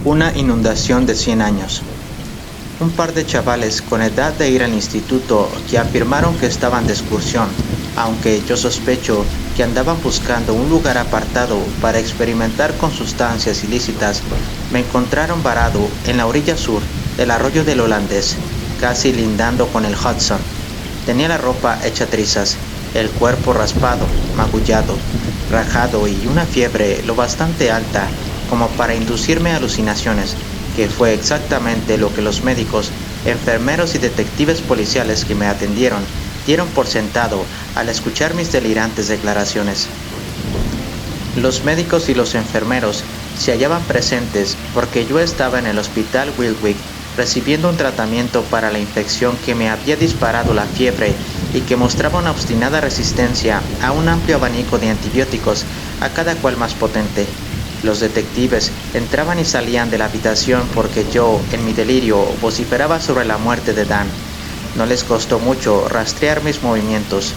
Una inundación de 100 años. Un par de chavales con edad de ir al instituto que afirmaron que estaban de excursión, aunque yo sospecho que andaban buscando un lugar apartado para experimentar con sustancias ilícitas, me encontraron varado en la orilla sur del arroyo del Holandés, casi lindando con el Hudson. Tenía la ropa hecha trizas, el cuerpo raspado, magullado, rajado y una fiebre lo bastante alta como para inducirme alucinaciones, que fue exactamente lo que los médicos, enfermeros y detectives policiales que me atendieron dieron por sentado al escuchar mis delirantes declaraciones. Los médicos y los enfermeros se hallaban presentes porque yo estaba en el hospital Wilwick recibiendo un tratamiento para la infección que me había disparado la fiebre y que mostraba una obstinada resistencia a un amplio abanico de antibióticos, a cada cual más potente. Los detectives entraban y salían de la habitación porque yo, en mi delirio, vociferaba sobre la muerte de Dan. No les costó mucho rastrear mis movimientos.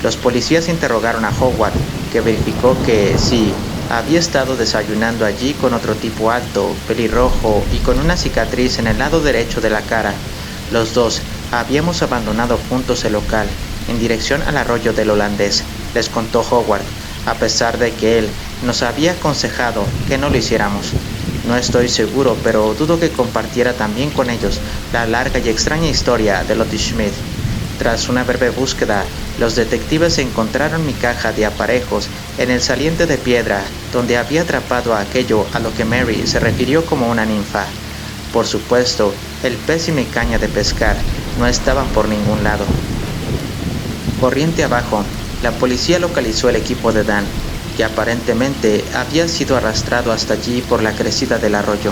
Los policías interrogaron a Howard, que verificó que sí, había estado desayunando allí con otro tipo alto, pelirrojo y con una cicatriz en el lado derecho de la cara. Los dos habíamos abandonado juntos el local, en dirección al arroyo del Holandés, les contó Howard, a pesar de que él nos había aconsejado que no lo hiciéramos. No estoy seguro, pero dudo que compartiera también con ellos la larga y extraña historia de Lottie Schmidt. Tras una breve búsqueda, los detectives encontraron mi caja de aparejos en el saliente de piedra donde había atrapado a aquello a lo que Mary se refirió como una ninfa. Por supuesto, el pez y mi caña de pescar no estaban por ningún lado. Corriente abajo, la policía localizó el equipo de Dan, que aparentemente había sido arrastrado hasta allí por la crecida del arroyo.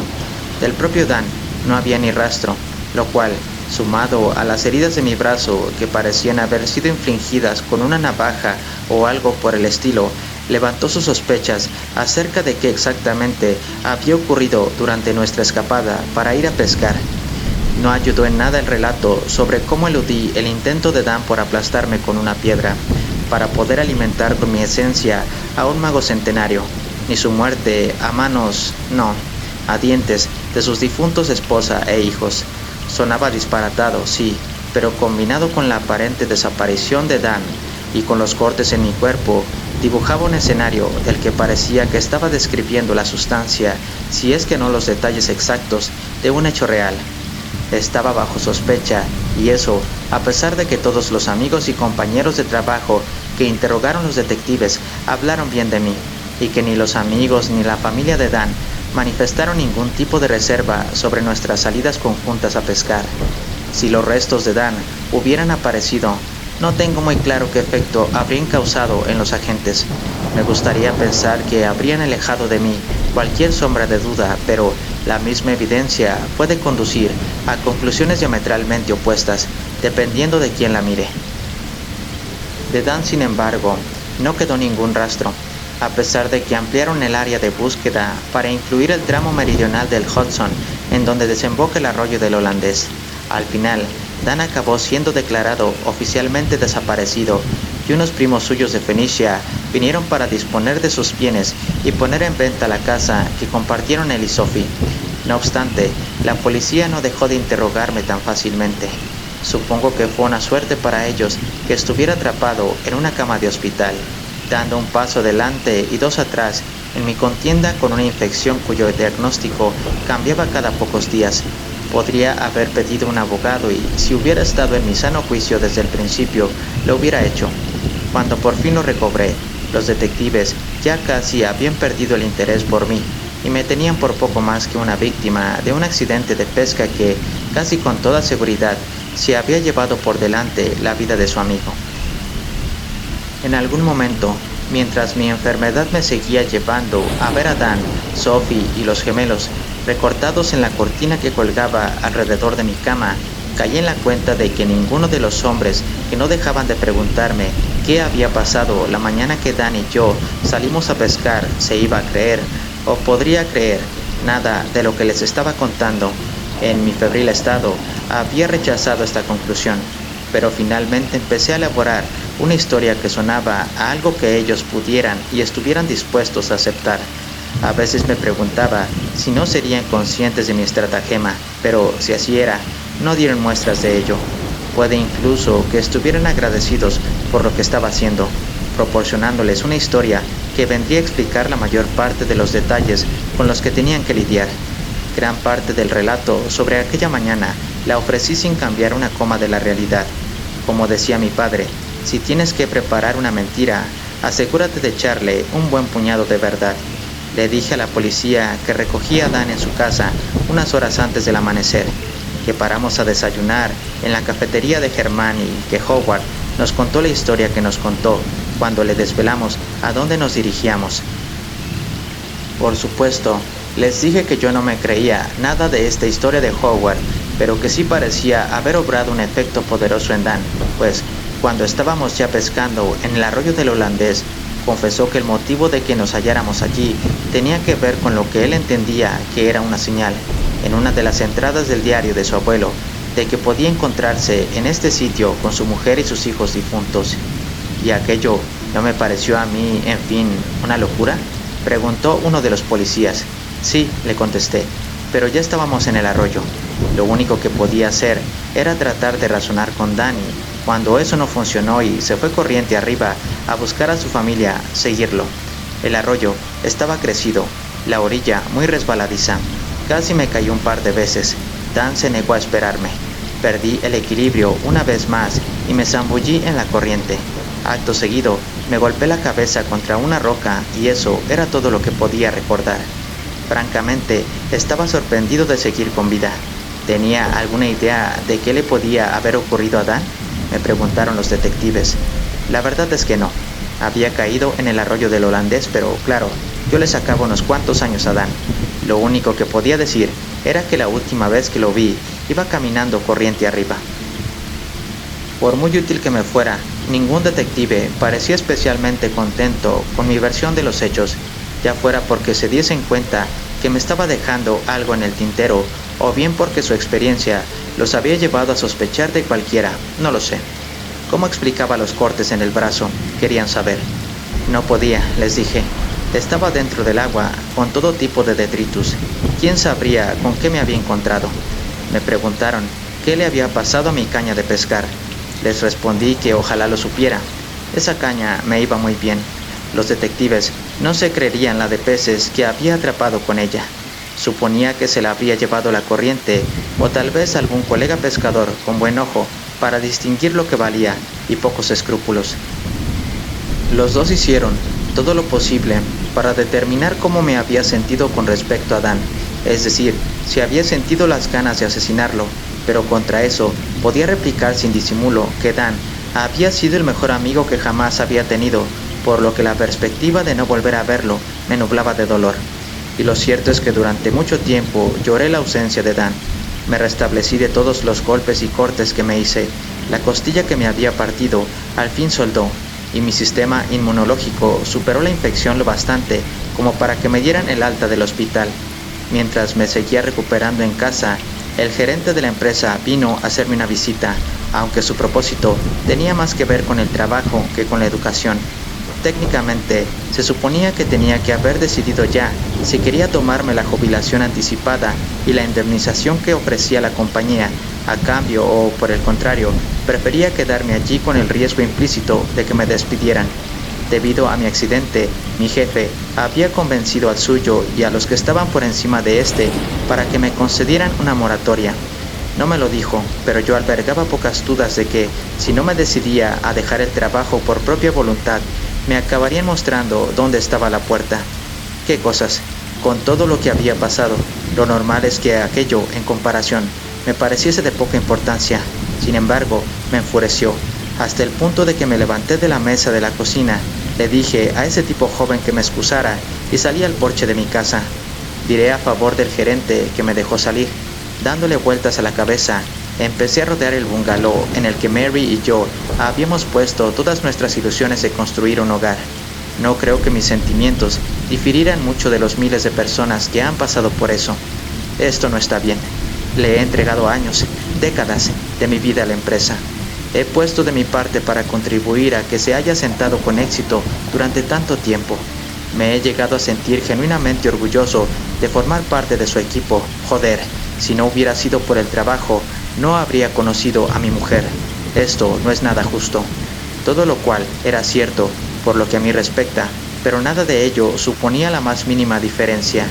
Del propio Dan no había ni rastro, lo cual, sumado a las heridas de mi brazo que parecían haber sido infligidas con una navaja o algo por el estilo, levantó sus sospechas acerca de qué exactamente había ocurrido durante nuestra escapada para ir a pescar. No ayudó en nada el relato sobre cómo eludí el intento de Dan por aplastarme con una piedra, para poder alimentar con mi esencia a un mago centenario, ni su muerte a manos, no, a dientes de sus difuntos esposa e hijos. Sonaba disparatado, sí, pero combinado con la aparente desaparición de Dan y con los cortes en mi cuerpo, dibujaba un escenario del que parecía que estaba describiendo la sustancia, si es que no los detalles exactos, de un hecho real. Estaba bajo sospecha, y eso, a pesar de que todos los amigos y compañeros de trabajo que interrogaron los detectives hablaron bien de mí, y que ni los amigos ni la familia de Dan manifestaron ningún tipo de reserva sobre nuestras salidas conjuntas a pescar. Si los restos de Dan hubieran aparecido, no tengo muy claro qué efecto habrían causado en los agentes. Me gustaría pensar que habrían alejado de mí cualquier sombra de duda, pero la misma evidencia puede conducir a conclusiones diametralmente opuestas, dependiendo de quién la mire. De Dan, sin embargo, no quedó ningún rastro, a pesar de que ampliaron el área de búsqueda para incluir el tramo meridional del Hudson, en donde desemboca el arroyo del Holandés. Al final, Dan acabó siendo declarado oficialmente desaparecido, y unos primos suyos de Phoenicia vinieron para disponer de sus bienes y poner en venta la casa que compartieron él y Sophie. No obstante, la policía no dejó de interrogarme tan fácilmente. Supongo que fue una suerte para ellos que estuviera atrapado en una cama de hospital, dando un paso adelante y dos atrás en mi contienda con una infección cuyo diagnóstico cambiaba cada pocos días. Podría haber pedido un abogado y, si hubiera estado en mi sano juicio desde el principio, lo hubiera hecho. Cuando por fin lo recobré, los detectives ya casi habían perdido el interés por mí y me tenían por poco más que una víctima de un accidente de pesca que, casi con toda seguridad, se había llevado por delante la vida de su amigo. En algún momento, mientras mi enfermedad me seguía llevando a ver a Dan, Sophie y los gemelos recortados en la cortina que colgaba alrededor de mi cama, caí en la cuenta de que ninguno de los hombres que no dejaban de preguntarme qué había pasado la mañana que Dan y yo salimos a pescar se iba a creer, o podría creer, nada de lo que les estaba contando. En mi febril estado, había rechazado esta conclusión, pero finalmente empecé a elaborar una historia que sonaba a algo que ellos pudieran y estuvieran dispuestos a aceptar. A veces me preguntaba si no serían conscientes de mi estratagema, pero si así era, no dieron muestras de ello. Puede incluso que estuvieran agradecidos por lo que estaba haciendo, proporcionándoles una historia que vendría a explicar la mayor parte de los detalles con los que tenían que lidiar. Gran parte del relato sobre aquella mañana la ofrecí sin cambiar una coma de la realidad. Como decía mi padre, si tienes que preparar una mentira, asegúrate de echarle un buen puñado de verdad. Le dije a la policía que recogía a Dan en su casa unas horas antes del amanecer, que paramos a desayunar en la cafetería de Germán y que Howard nos contó la historia que nos contó cuando le desvelamos a dónde nos dirigíamos. Por supuesto, les dije que yo no me creía nada de esta historia de Howard, pero que sí parecía haber obrado un efecto poderoso en Dan, pues cuando estábamos ya pescando en el arroyo del Holandés, confesó que el motivo de que nos halláramos allí tenía que ver con lo que él entendía que era una señal, en una de las entradas del diario de su abuelo, de que podía encontrarse en este sitio con su mujer y sus hijos difuntos. ¿Y aquello no me pareció a mí, en fin, una locura?, preguntó uno de los policías. Sí, le contesté, pero ya estábamos en el arroyo. Lo único que podía hacer era tratar de razonar con Danny. Cuando eso no funcionó y se fue corriente arriba a buscar a su familia, seguirlo. El arroyo estaba crecido, la orilla muy resbaladiza. Casi me caí un par de veces. Dan se negó a esperarme. Perdí el equilibrio una vez más y me zambullí en la corriente. Acto seguido, me golpeé la cabeza contra una roca y eso era todo lo que podía recordar. Francamente, estaba sorprendido de seguir con vida. ¿Tenía alguna idea de qué le podía haber ocurrido a Dan?, me preguntaron los detectives. La verdad es que no. Había caído en el arroyo del Holandés, pero claro, yo le sacaba unos cuantos años a Dan. Lo único que podía decir era que la última vez que lo vi, iba caminando corriente arriba. Por muy útil que me fuera, ningún detective parecía especialmente contento con mi versión de los hechos, ya fuera porque se diesen cuenta que me estaba dejando algo en el tintero, o bien porque su experiencia los había llevado a sospechar de cualquiera, no lo sé. ¿Cómo explicaba los cortes en el brazo?, querían saber. No podía, les dije. Estaba dentro del agua, con todo tipo de detritus. ¿Quién sabría con qué me había encontrado? Me preguntaron qué le había pasado a mi caña de pescar. Les respondí que ojalá lo supiera. Esa caña me iba muy bien. Los detectives no se creerían la de peces que había atrapado con ella. Suponía que se la habría llevado la corriente, o tal vez algún colega pescador con buen ojo para distinguir lo que valía y pocos escrúpulos. Los dos hicieron todo lo posible para determinar cómo me había sentido con respecto a Dan, es decir, si había sentido las ganas de asesinarlo, pero contra eso podía replicar sin disimulo que Dan había sido el mejor amigo que jamás había tenido, por lo que la perspectiva de no volver a verlo me nublaba de dolor. Y lo cierto es que durante mucho tiempo lloré la ausencia de Dan. Me restablecí de todos los golpes y cortes que me hice. La costilla que me había partido al fin soldó, y mi sistema inmunológico superó la infección lo bastante como para que me dieran el alta del hospital. Mientras me seguía recuperando en casa, el gerente de la empresa vino a hacerme una visita, aunque su propósito tenía más que ver con el trabajo que con la educación. Técnicamente, se suponía que tenía que haber decidido ya si quería tomarme la jubilación anticipada y la indemnización que ofrecía la compañía, a cambio o, por el contrario, prefería quedarme allí con el riesgo implícito de que me despidieran. Debido a mi accidente, mi jefe había convencido al suyo y a los que estaban por encima de este para que me concedieran una moratoria. No me lo dijo, pero yo albergaba pocas dudas de que, si no me decidía a dejar el trabajo por propia voluntad, me acabarían mostrando dónde estaba la puerta. ¿Qué cosas? Con todo lo que había pasado, lo normal es que aquello, en comparación, me pareciese de poca importancia. Sin embargo, me enfureció, hasta el punto de que me levanté de la mesa de la cocina, le dije a ese tipo joven que me excusara y salí al porche de mi casa. Diré a favor del gerente que me dejó salir. Dándole vueltas a la cabeza, empecé a rodear el bungalow en el que Mary y yo habíamos puesto todas nuestras ilusiones de construir un hogar. No creo que mis sentimientos difirieran mucho de los miles de personas que han pasado por eso. Esto no está bien. Le he entregado años, décadas de mi vida a la empresa. He puesto de mi parte para contribuir a que se haya sentado con éxito durante tanto tiempo. Me he llegado a sentir genuinamente orgulloso de formar parte de su equipo. Joder, si no hubiera sido por el trabajo, no habría conocido a mi mujer. Esto no es nada justo. Todo lo cual era cierto, por lo que a mí respecta, pero nada de ello suponía la más mínima diferencia.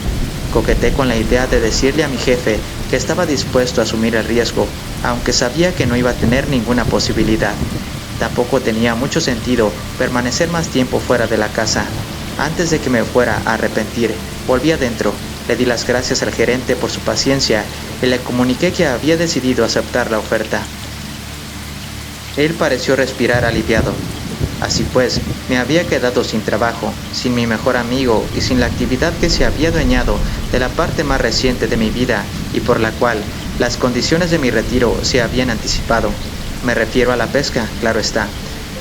Coqueté con la idea de decirle a mi jefe que estaba dispuesto a asumir el riesgo, aunque sabía que no iba a tener ninguna posibilidad. Tampoco tenía mucho sentido permanecer más tiempo fuera de la casa. Antes de que me fuera a arrepentir, volví adentro, le di las gracias al gerente por su paciencia y le comuniqué que había decidido aceptar la oferta. Él pareció respirar aliviado. Así pues, me había quedado sin trabajo, sin mi mejor amigo y sin la actividad que se había adueñado de la parte más reciente de mi vida y por la cual las condiciones de mi retiro se habían anticipado. Me refiero a la pesca, claro está.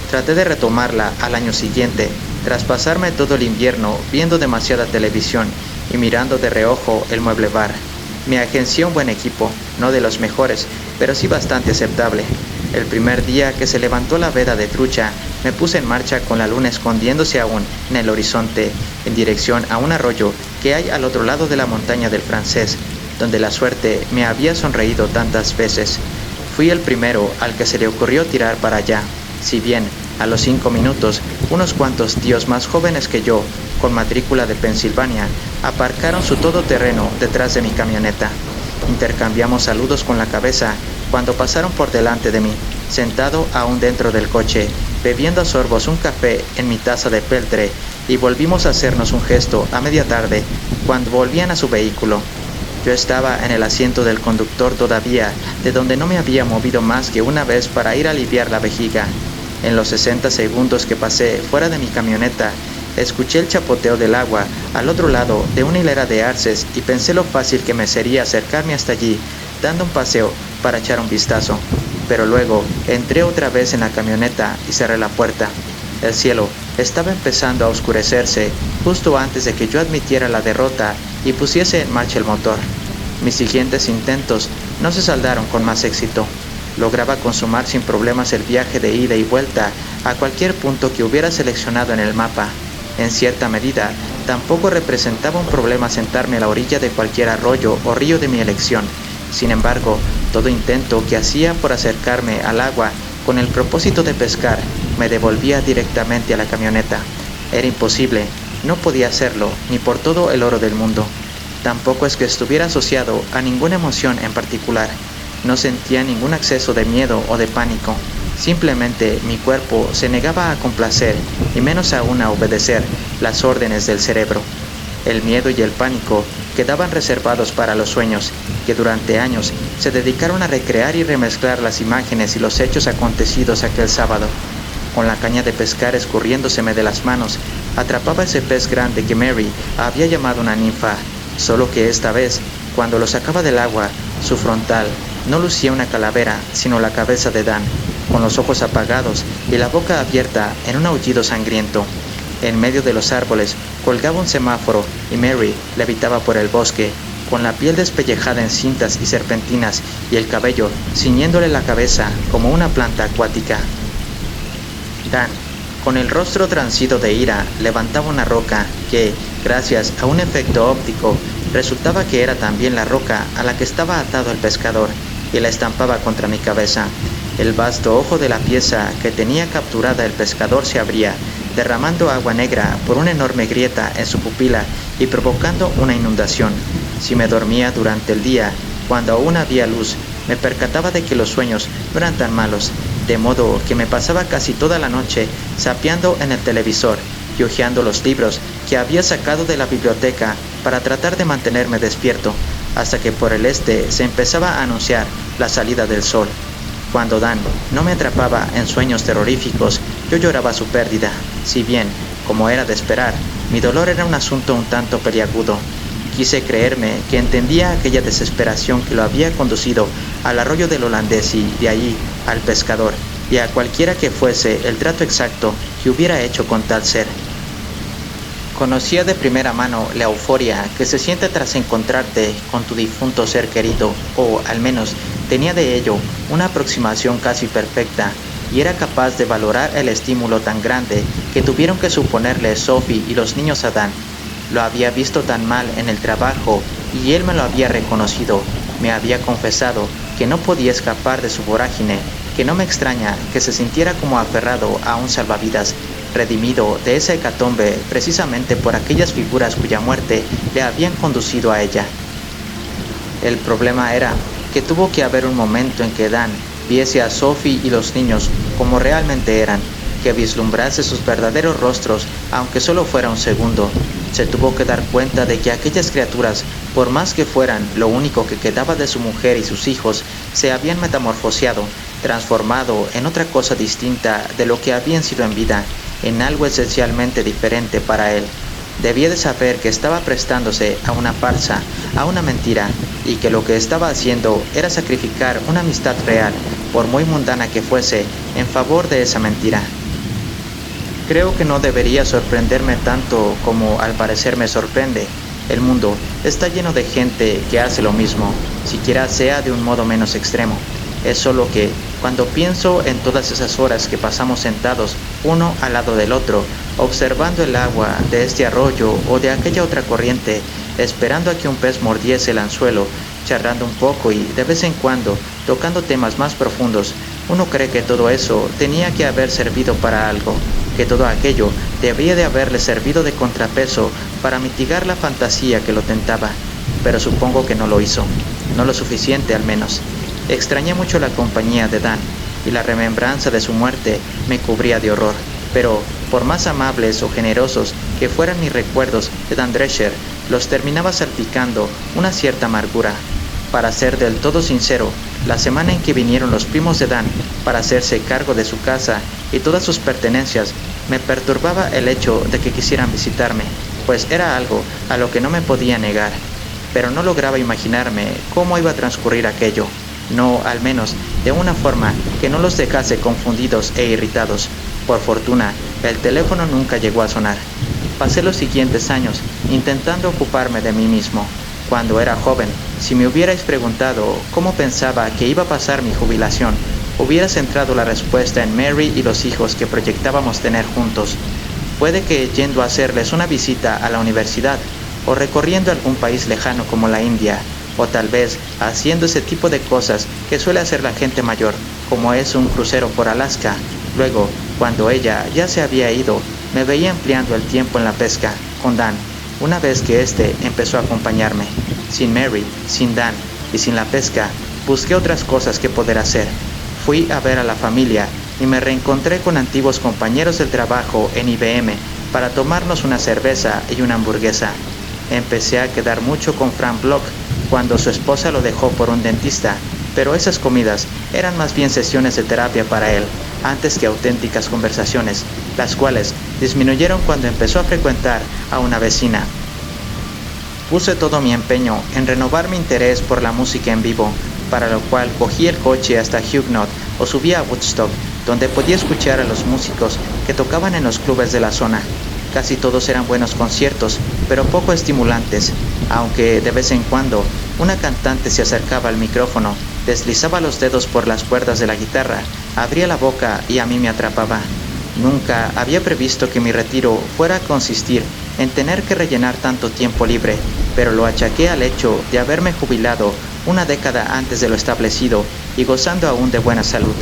Traté de retomarla al año siguiente, tras pasarme todo el invierno viendo demasiada televisión y mirando de reojo el mueble bar. Me agencié un buen equipo, no de los mejores, pero sí bastante aceptable. El primer día que se levantó la veda de trucha, me puse en marcha con la luna escondiéndose aún en el horizonte, en dirección a un arroyo que hay al otro lado de la montaña del Francés, donde la suerte me había sonreído tantas veces. Fui el primero al que se le ocurrió tirar para allá, si bien, a los 5 minutos, unos cuantos tíos más jóvenes que yo, con matrícula de Pensilvania, aparcaron su todoterreno detrás de mi camioneta. Intercambiamos saludos con la cabeza cuando pasaron por delante de mí, sentado aún dentro del coche, bebiendo a sorbos un café en mi taza de peltre, y volvimos a hacernos un gesto a media tarde, cuando volvían a su vehículo. Yo estaba en el asiento del conductor todavía, de donde no me había movido más que una vez para ir a aliviar la vejiga. En los 60 segundos que pasé fuera de mi camioneta, escuché el chapoteo del agua al otro lado de una hilera de arces y pensé lo fácil que me sería acercarme hasta allí, dando un paseo para echar un vistazo. Pero luego entré otra vez en la camioneta y cerré la puerta. El cielo estaba empezando a oscurecerse justo antes de que yo admitiera la derrota y pusiese en marcha el motor. Mis siguientes intentos no se saldaron con más éxito. Lograba consumar sin problemas el viaje de ida y vuelta a cualquier punto que hubiera seleccionado en el mapa. En cierta medida, tampoco representaba un problema sentarme a la orilla de cualquier arroyo o río de mi elección. Sin embargo, todo intento que hacía por acercarme al agua con el propósito de pescar me devolvía directamente a la camioneta. Era imposible, no podía hacerlo, ni por todo el oro del mundo. Tampoco es que estuviera asociado a ninguna emoción en particular. No sentía ningún acceso de miedo o de pánico. Simplemente mi cuerpo se negaba a complacer, y menos aún a obedecer, las órdenes del cerebro. El miedo y el pánico quedaban reservados para los sueños, que durante años se dedicaron a recrear y remezclar las imágenes y los hechos acontecidos aquel sábado. Con la caña de pescar escurriéndoseme de las manos, atrapaba ese pez grande que Mary había llamado una ninfa, solo que esta vez, cuando lo sacaba del agua, su frontal no lucía una calavera, sino la cabeza de Dan, con los ojos apagados y la boca abierta en un aullido sangriento. En medio de los árboles colgaba un semáforo y Mary levitaba por el bosque, con la piel despellejada en cintas y serpentinas y el cabello ciñéndole la cabeza como una planta acuática. Dan, con el rostro transido de ira, levantaba una roca que, gracias a un efecto óptico, resultaba que era también la roca a la que estaba atado el pescador, y la estampaba contra mi cabeza. El vasto ojo de la pieza que tenía capturada el pescador se abría, derramando agua negra por una enorme grieta en su pupila y provocando una inundación. Si me dormía durante el día, cuando aún había luz, me percataba de que los sueños no eran tan malos, de modo que me pasaba casi toda la noche zapeando en el televisor y hojeando los libros que había sacado de la biblioteca para tratar de mantenerme despierto, hasta que por el este se empezaba a anunciar la salida del sol. Cuando Dan no me atrapaba en sueños terroríficos, yo lloraba su pérdida, si bien, como era de esperar, mi dolor era un asunto un tanto peliagudo. Quise creerme que entendía aquella desesperación que lo había conducido al arroyo del holandés y, de allí, al pescador, y a cualquiera que fuese el trato exacto que hubiera hecho con tal ser. Conocía de primera mano la euforia que se siente tras encontrarte con tu difunto ser querido, o, al menos, tenía de ello una aproximación casi perfecta. y era capaz de valorar el estímulo tan grande que tuvieron que suponerle Sophie y los niños a Dan. Lo había visto tan mal en el trabajo y él me lo había reconocido. Me había confesado que no podía escapar de su vorágine, que no me extraña que se sintiera como aferrado a un salvavidas, redimido de esa hecatombe precisamente por aquellas figuras cuya muerte le habían conducido a ella. El problema era que tuvo que haber un momento en que Dan viese a Sophie y los niños como realmente eran, que vislumbrase sus verdaderos rostros, aunque solo fuera un segundo. Se tuvo que dar cuenta de que aquellas criaturas, por más que fueran lo único que quedaba de su mujer y sus hijos, se habían metamorfoseado, transformado en otra cosa distinta de lo que habían sido en vida, en algo esencialmente diferente para él. Debía de saber que estaba prestándose a una farsa, a una mentira, y que lo que estaba haciendo era sacrificar una amistad real, por muy mundana que fuese, en favor de esa mentira. Creo que no debería sorprenderme tanto como al parecer me sorprende. El mundo está lleno de gente que hace lo mismo, siquiera sea de un modo menos extremo. Es solo que, cuando pienso en todas esas horas que pasamos sentados uno al lado del otro, observando el agua de este arroyo o de aquella otra corriente, esperando a que un pez mordiese el anzuelo, charlando un poco y, de vez en cuando, tocando temas más profundos, uno cree que todo eso tenía que haber servido para algo, que todo aquello debía de haberle servido de contrapeso para mitigar la fantasía que lo tentaba, pero supongo que no lo hizo, no lo suficiente al menos. Extrañé mucho la compañía de Dan, y la remembranza de su muerte me cubría de horror, pero por más amables o generosos que fueran mis recuerdos de Dan Drescher, los terminaba salpicando una cierta amargura. Para ser del todo sincero, la semana en que vinieron los primos de Dan para hacerse cargo de su casa y todas sus pertenencias, me perturbaba el hecho de que quisieran visitarme, pues era algo a lo que no me podía negar, pero no lograba imaginarme cómo iba a transcurrir aquello. No, al menos, de una forma que no los dejase confundidos e irritados. Por fortuna, el teléfono nunca llegó a sonar. Pasé los siguientes años intentando ocuparme de mí mismo. Cuando era joven, si me hubierais preguntado cómo pensaba que iba a pasar mi jubilación, hubiera centrado la respuesta en Mary y los hijos que proyectábamos tener juntos. Puede que yendo a hacerles una visita a la universidad, o recorriendo algún país lejano como la India, o tal vez haciendo ese tipo de cosas que suele hacer la gente mayor, como es un crucero por Alaska. Luego, cuando ella ya se había ido, me veía empleando el tiempo en la pesca, con Dan, una vez que éste empezó a acompañarme. Sin Mary, sin Dan y sin la pesca, busqué otras cosas que poder hacer. Fui a ver a la familia y me reencontré con antiguos compañeros del trabajo en IBM para tomarnos una cerveza y una hamburguesa. Empecé a quedar mucho con Frank Bloch cuando su esposa lo dejó por un dentista, pero esas comidas eran más bien sesiones de terapia para él, antes que auténticas conversaciones, las cuales disminuyeron cuando empezó a frecuentar a una vecina. Puse todo mi empeño en renovar mi interés por la música en vivo, para lo cual cogí el coche hasta Huguenot o subí a Woodstock, donde podía escuchar a los músicos que tocaban en los clubes de la zona. Casi todos eran buenos conciertos, pero poco estimulantes, aunque de vez en cuando una cantante se acercaba al micrófono, deslizaba los dedos por las cuerdas de la guitarra, abría la boca y a mí me atrapaba. Nunca había previsto que mi retiro fuera a consistir en tener que rellenar tanto tiempo libre, pero lo achaqué al hecho de haberme jubilado una década antes de lo establecido y gozando aún de buena salud.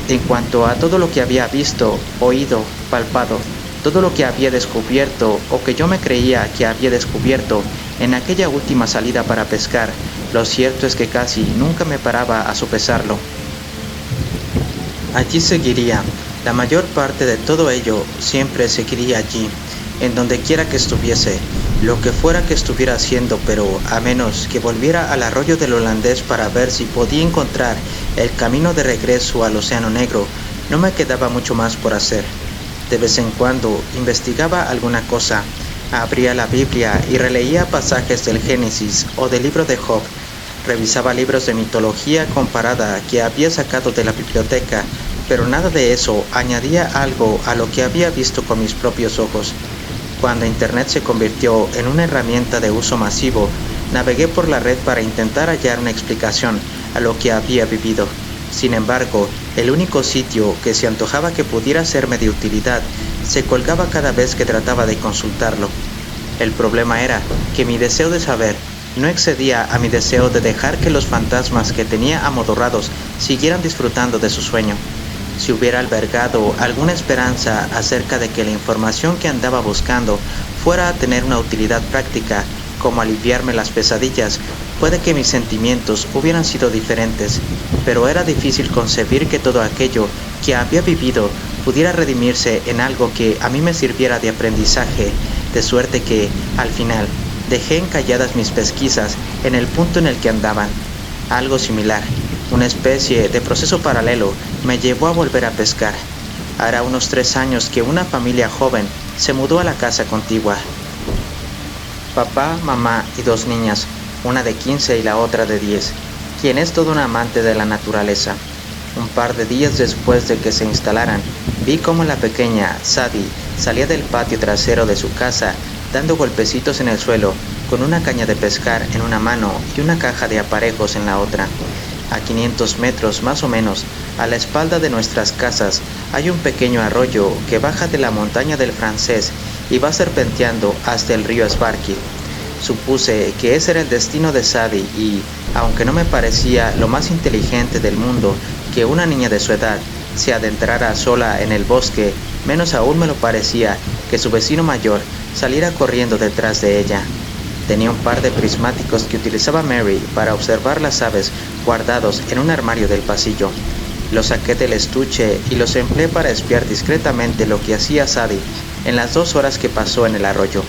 En cuanto a todo lo que había visto, oído, palpado, todo lo que había descubierto o que yo me creía que había descubierto en aquella última salida para pescar, lo cierto es que casi nunca me paraba a sopesarlo. Allí seguiría. La mayor parte de todo ello siempre seguiría allí, en donde quiera que estuviese, lo que fuera que estuviera haciendo, pero a menos que volviera al arroyo del Holandés para ver si podía encontrar el camino de regreso al Océano Negro, no me quedaba mucho más por hacer. De vez en cuando investigaba alguna cosa, abría la Biblia y releía pasajes del Génesis o del libro de Job, revisaba libros de mitología comparada que había sacado de la biblioteca, pero nada de eso añadía algo a lo que había visto con mis propios ojos. Cuando Internet se convirtió en una herramienta de uso masivo, navegué por la red para intentar hallar una explicación a lo que había vivido. Sin embargo, el único sitio que se antojaba que pudiera serme de utilidad se colgaba cada vez que trataba de consultarlo. El problema era que mi deseo de saber no excedía a mi deseo de dejar que los fantasmas que tenía amodorrados siguieran disfrutando de su sueño. Si hubiera albergado alguna esperanza acerca de que la información que andaba buscando fuera a tener una utilidad práctica, como aliviarme las pesadillas, puede que mis sentimientos hubieran sido diferentes, pero era difícil concebir que todo aquello que había vivido pudiera redimirse en algo que a mí me sirviera de aprendizaje, de suerte que, al final, dejé encalladas mis pesquisas en el punto en el que andaban. Algo similar, una especie de proceso paralelo, me llevó a volver a pescar. Hará unos 3 años que una familia joven se mudó a la casa contigua. Papá, mamá y 2 niñas, una de 15 y la otra de 10, quien es todo un amante de la naturaleza. Un par de días después de que se instalaran, vi cómo la pequeña Sadie salía del patio trasero de su casa dando golpecitos en el suelo, con una caña de pescar en una mano y una caja de aparejos en la otra. A 500 metros más o menos, a la espalda de nuestras casas, hay un pequeño arroyo que baja de la montaña del Francés y va serpenteando hasta el río Sparky. Supuse que ese era el destino de Sadie y, aunque no me parecía lo más inteligente del mundo que una niña de su edad se adentrara sola en el bosque, menos aún me lo parecía que su vecino mayor saliera corriendo detrás de ella. Tenía un par de prismáticos que utilizaba Mary para observar las aves guardados en un armario del pasillo. Los saqué del estuche y los empleé para espiar discretamente lo que hacía Sadie en las 2 horas que pasó en el arroyo.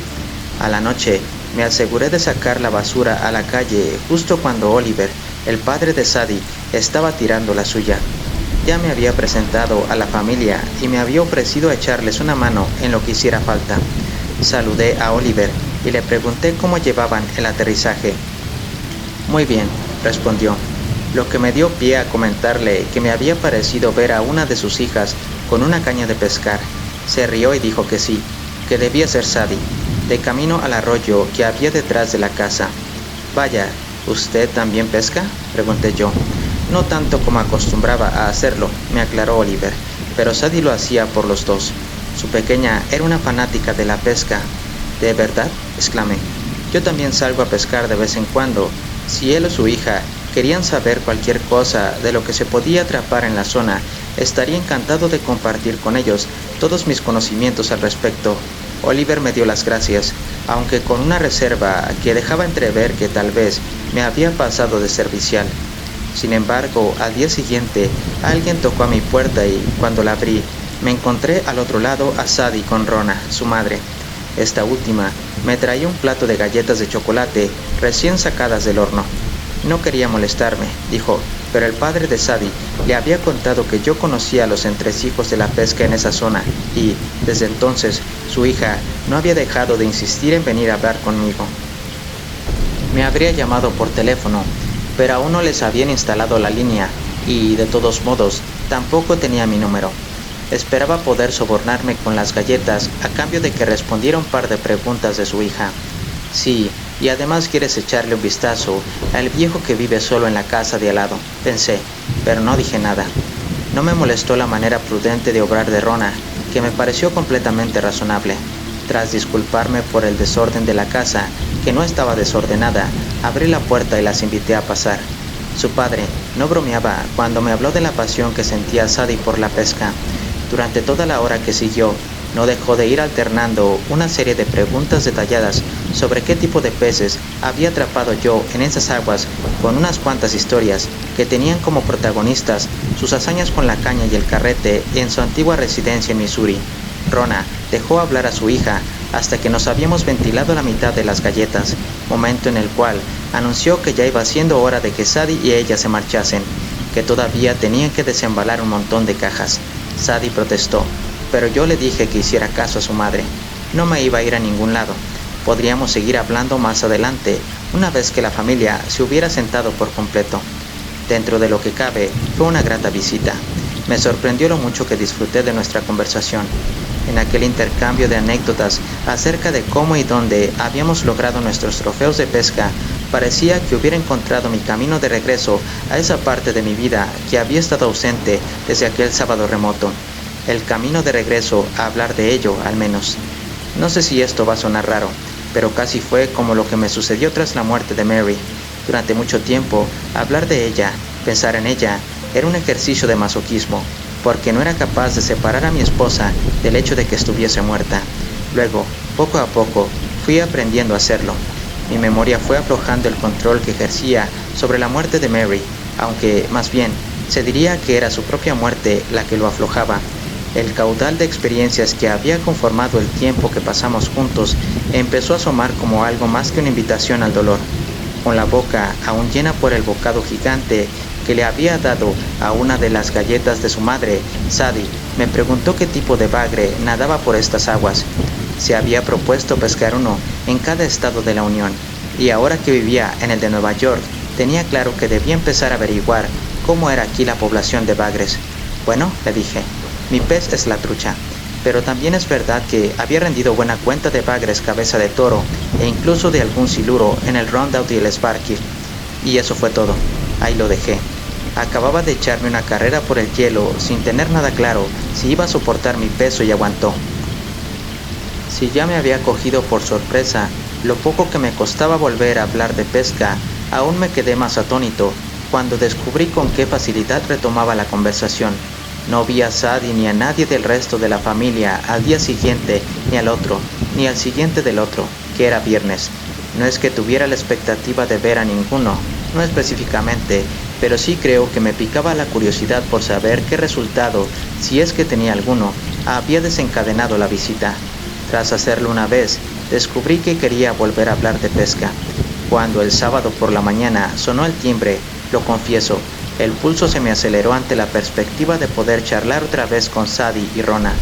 A la noche, me aseguré de sacar la basura a la calle justo cuando Oliver, el padre de Sadie, estaba tirando la suya. Ya me había presentado a la familia y me había ofrecido echarles una mano en lo que hiciera falta. Saludé a Oliver y le pregunté cómo llevaban el aterrizaje. Muy bien, respondió, lo que me dio pie a comentarle que me había parecido ver a una de sus hijas con una caña de pescar. Se rió y dijo que sí, que debía ser Sadie, de camino al arroyo que había detrás de la casa. Vaya, ¿usted también pesca?, pregunté yo. No tanto como acostumbraba a hacerlo, me aclaró Oliver, pero Sadie lo hacía por los dos. Su pequeña era una fanática de la pesca. ¿De verdad?, exclamé. Yo también salgo a pescar de vez en cuando. Si él o su hija querían saber cualquier cosa de lo que se podía atrapar en la zona, estaría encantado de compartir con ellos todos mis conocimientos al respecto. Oliver me dio las gracias, aunque con una reserva que dejaba entrever que tal vez me había pasado de servicial. Sin embargo, al día siguiente, alguien tocó a mi puerta y, cuando la abrí, me encontré al otro lado a Sadie con Rona, su madre. Esta última me traía un plato de galletas de chocolate recién sacadas del horno. No quería molestarme, dijo, pero el padre de Sadie le había contado que yo conocía a los entresijos de la pesca en esa zona y, desde entonces, su hija no había dejado de insistir en venir a hablar conmigo. Me habría llamado por teléfono, pero aún no les habían instalado la línea y, de todos modos, tampoco tenía mi número. Esperaba poder sobornarme con las galletas a cambio de que respondiera un par de preguntas de su hija. Sí, y además quieres echarle un vistazo al viejo que vive solo en la casa de al lado, pensé, pero no dije nada. No me molestó la manera prudente de obrar de Rona, que me pareció completamente razonable. Tras disculparme por el desorden de la casa, que no estaba desordenada, abrí la puerta y las invité a pasar. Su padre no bromeaba cuando me habló de la pasión que sentía Sadie por la pesca. Durante toda la hora que siguió, no dejó de ir alternando una serie de preguntas detalladas sobre qué tipo de peces había atrapado yo en esas aguas, con unas cuantas historias que tenían como protagonistas sus hazañas con la caña y el carrete en su antigua residencia en Missouri. Rona dejó hablar a su hija hasta que nos habíamos ventilado la mitad de las galletas, momento en el cual anunció que ya iba siendo hora de que Sadie y ella se marchasen, que todavía tenían que desembalar un montón de cajas. Sadie protestó, pero yo le dije que hiciera caso a su madre. No me iba a ir a ningún lado. Podríamos seguir hablando más adelante, una vez que la familia se hubiera sentado por completo. Dentro de lo que cabe, fue una grata visita. Me sorprendió lo mucho que disfruté de nuestra conversación. En aquel intercambio de anécdotas acerca de cómo y dónde habíamos logrado nuestros trofeos de pesca, Parecía que hubiera encontrado mi camino de regreso a esa parte de mi vida que había estado ausente desde aquel sábado remoto. El camino de regreso a hablar de ello, al menos. No sé si esto va a sonar raro, pero casi fue como lo que me sucedió tras la muerte de Mary. Durante mucho tiempo, hablar de ella, pensar en ella, era un ejercicio de masoquismo, porque no era capaz de separar a mi esposa del hecho de que estuviese muerta. Luego, poco a poco, fui aprendiendo a hacerlo. Mi memoria fue aflojando el control que ejercía sobre la muerte de Mary, aunque, más bien, se diría que era su propia muerte la que lo aflojaba. El caudal de experiencias que había conformado el tiempo que pasamos juntos empezó a asomar como algo más que una invitación al dolor. Con la boca aún llena por el bocado gigante que le había dado a una de las galletas de su madre, Sadie me preguntó qué tipo de bagre nadaba por estas aguas. Se había propuesto pescar uno en cada estado de la Unión, y ahora que vivía en el de Nueva York, tenía claro que debía empezar a averiguar cómo era aquí la población de bagres. Bueno, le dije, mi pez es la trucha, pero también es verdad que había rendido buena cuenta de bagres cabeza de toro e incluso de algún siluro en el Rondout y el Sparky. Y eso fue todo. Ahí lo dejé. Acababa de echarme una carrera por el hielo sin tener nada claro si iba a soportar mi peso y aguantó. Si ya me había cogido por sorpresa lo poco que me costaba volver a hablar de pesca, aún me quedé más atónito cuando descubrí con qué facilidad retomaba la conversación. No vi a Sadie ni a nadie del resto de la familia al día siguiente, ni al otro, ni al siguiente del otro, que era viernes. No es que tuviera la expectativa de ver a ninguno, no específicamente, pero sí creo que me picaba la curiosidad por saber qué resultado, si es que tenía alguno, había desencadenado la visita. Tras hacerlo una vez, descubrí que quería volver a hablar de pesca. Cuando el sábado por la mañana sonó el timbre, lo confieso, el pulso se me aceleró ante la perspectiva de poder charlar otra vez con Sadie y Rona.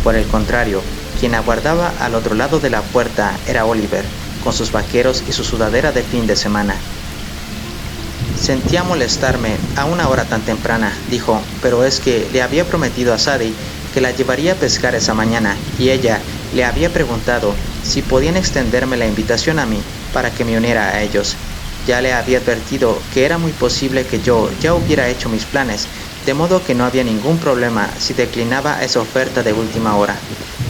Por el contrario, quien aguardaba al otro lado de la puerta era Oliver, con sus vaqueros y su sudadera de fin de semana. Sentía molestarme a una hora tan temprana, dijo, pero es que le había prometido a Sadie que la llevaría a pescar esa mañana, y ella le había preguntado si podían extenderme la invitación a mí para que me uniera a ellos. Ya le había advertido que era muy posible que yo ya hubiera hecho mis planes, de modo que no había ningún problema si declinaba esa oferta de última hora.